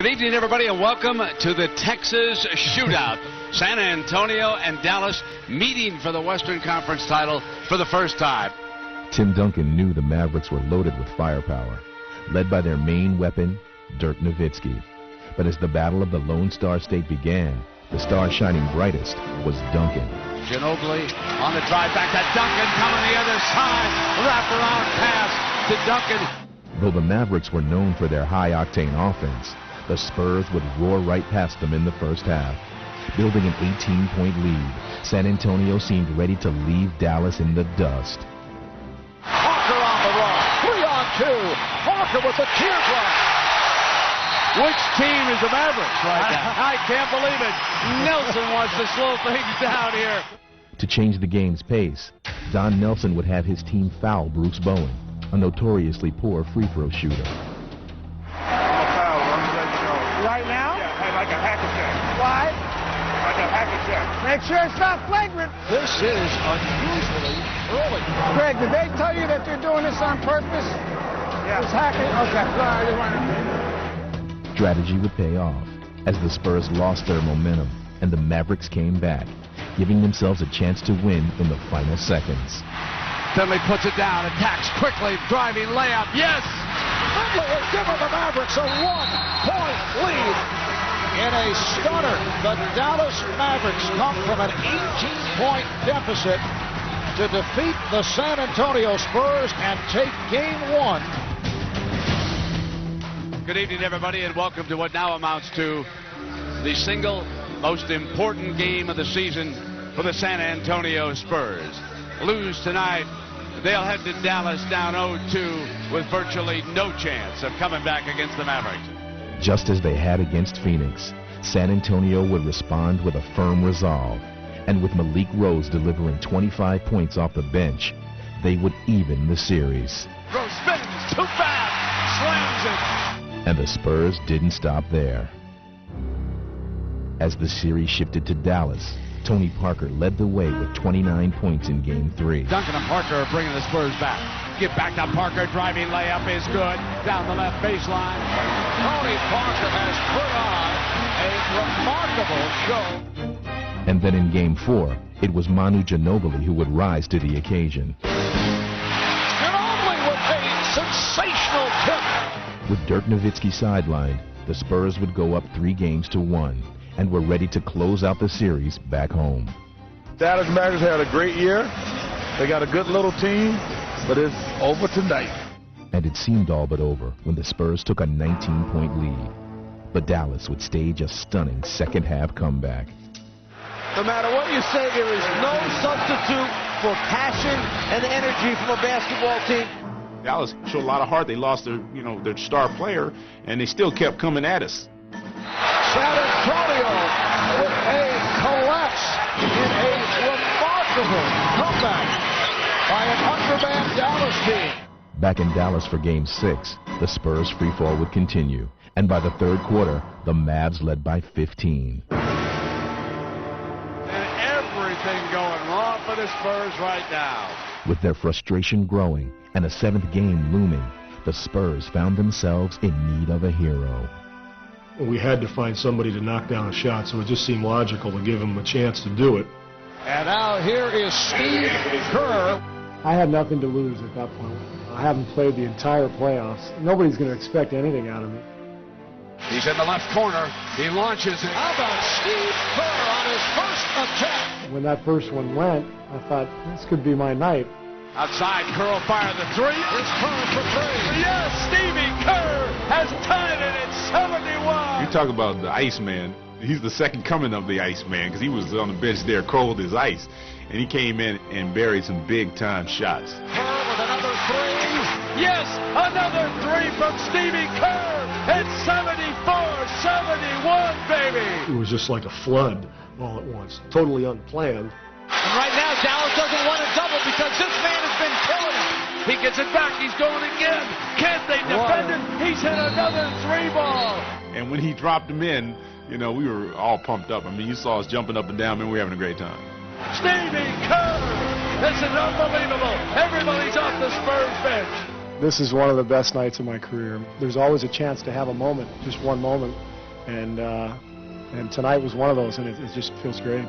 Good evening, everybody, and welcome to the Texas Shootout. San Antonio and Dallas meeting for the Western Conference title for the first time. Tim Duncan knew the Mavericks were loaded with firepower, led by their main weapon, Dirk Nowitzki. But as the battle of the Lone Star State began, the star shining brightest was Duncan. Ginobili on the drive back to Duncan, coming the other side, wraparound pass to Duncan. Though the Mavericks were known for their high-octane offense, the Spurs would roar right past them in the first half. Building an 18-point lead, San Antonio seemed ready to leave Dallas in the dust. Parker on the run, 3-on-2. Parker with a teardrop. Which team is the Mavericks right now? I can't believe it. Nelson wants to slow things down here. To change the game's pace, Don Nelson would have his team foul Bruce Bowen, a notoriously poor free throw shooter. Right now? Yeah, like a hacker check. Why? Like a hacker check. Make sure it's not flagrant. This is unusually early. Greg, did they tell you that they're doing this on purpose? Yeah. It's hacking? Okay. No, I just wanted Strategy would pay off as the Spurs lost their momentum and the Mavericks came back, giving themselves a chance to win in the final seconds. Finley puts it down, attacks quickly, driving layup, yes! Finley has given the Mavericks a 1-point lead. In a stunner, the Dallas Mavericks come from an 18-point deficit to defeat the San Antonio Spurs and take Game 1. Good evening, everybody, and welcome to what now amounts to the single most important game of the season for the San Antonio Spurs. Lose tonight, they'll head to Dallas down 0-2 with virtually no chance of coming back against the Mavericks. Just as they had against Phoenix, San Antonio would respond with a firm resolve, and with Malik Rose delivering 25 points off the bench, they would even the series. Rose spins, too fast, slams it. And the Spurs didn't stop there. As the series shifted to Dallas, Tony Parker led the way with 29 points in Game 3. Duncan and Parker are bringing the Spurs back. Get back to Parker, driving layup is good. Down the left baseline. Tony Parker has put on a remarkable show. And then in Game 4, it was Manu Ginobili who would rise to the occasion. Ginobili with a sensational tip. With Dirk Nowitzki sidelined, the Spurs would go up 3-1 and were ready to close out the series back home. Dallas Mavericks had a great year. They got a good little team, but it's over tonight. And it seemed all but over when the Spurs took a 19-point lead. But Dallas would stage a stunning second-half comeback. No matter what you say, there is no substitute for passion and energy from a basketball team. Dallas showed a lot of heart. They lost their star player, and they still kept coming at us. San Antonio with a collapse in a remarkable comeback by an undermanned Dallas team. Back in Dallas for Game 6, the Spurs' freefall would continue, and by the third quarter, the Mavs led by 15. And everything going wrong for the Spurs right now. With their frustration growing and a 7th game looming, the Spurs found themselves in need of a hero. We had to find somebody to knock down a shot, so it just seemed logical to give him a chance to do it. And now here is Steve Kerr. I had nothing to lose at that point. I haven't played the entire playoffs. Nobody's going to expect anything out of me. He's in the left corner. He launches it. How about Steve Kerr on his first attempt? When that first one went, I thought, this could be my night. Outside, Kerr will fire the three. Here's Kerr for three. Yes, Stevie Kerr has tied it at 71. You talk about the Iceman. He's the second coming of the Iceman because he was on the bench there cold as ice. And he came in and buried some big-time shots. Kerr with another three. Yes, another three from Stevie Kerr at 74-71, baby. It was just like a flood all at once, totally unplanned. And right now, Dallas doesn't want to double because this man has been killing him. He gets it back. He's going again. Can't they defend it? He's hit another three ball. And when he dropped them in, we were all pumped up. I mean, you saw us jumping up and down, and we were having a great time. Stevie Kerr. This is unbelievable. Everybody's off the Spurs bench. This is one of the best nights of my career. There's always a chance to have a moment, just one moment, And tonight was one of those, and it just feels great.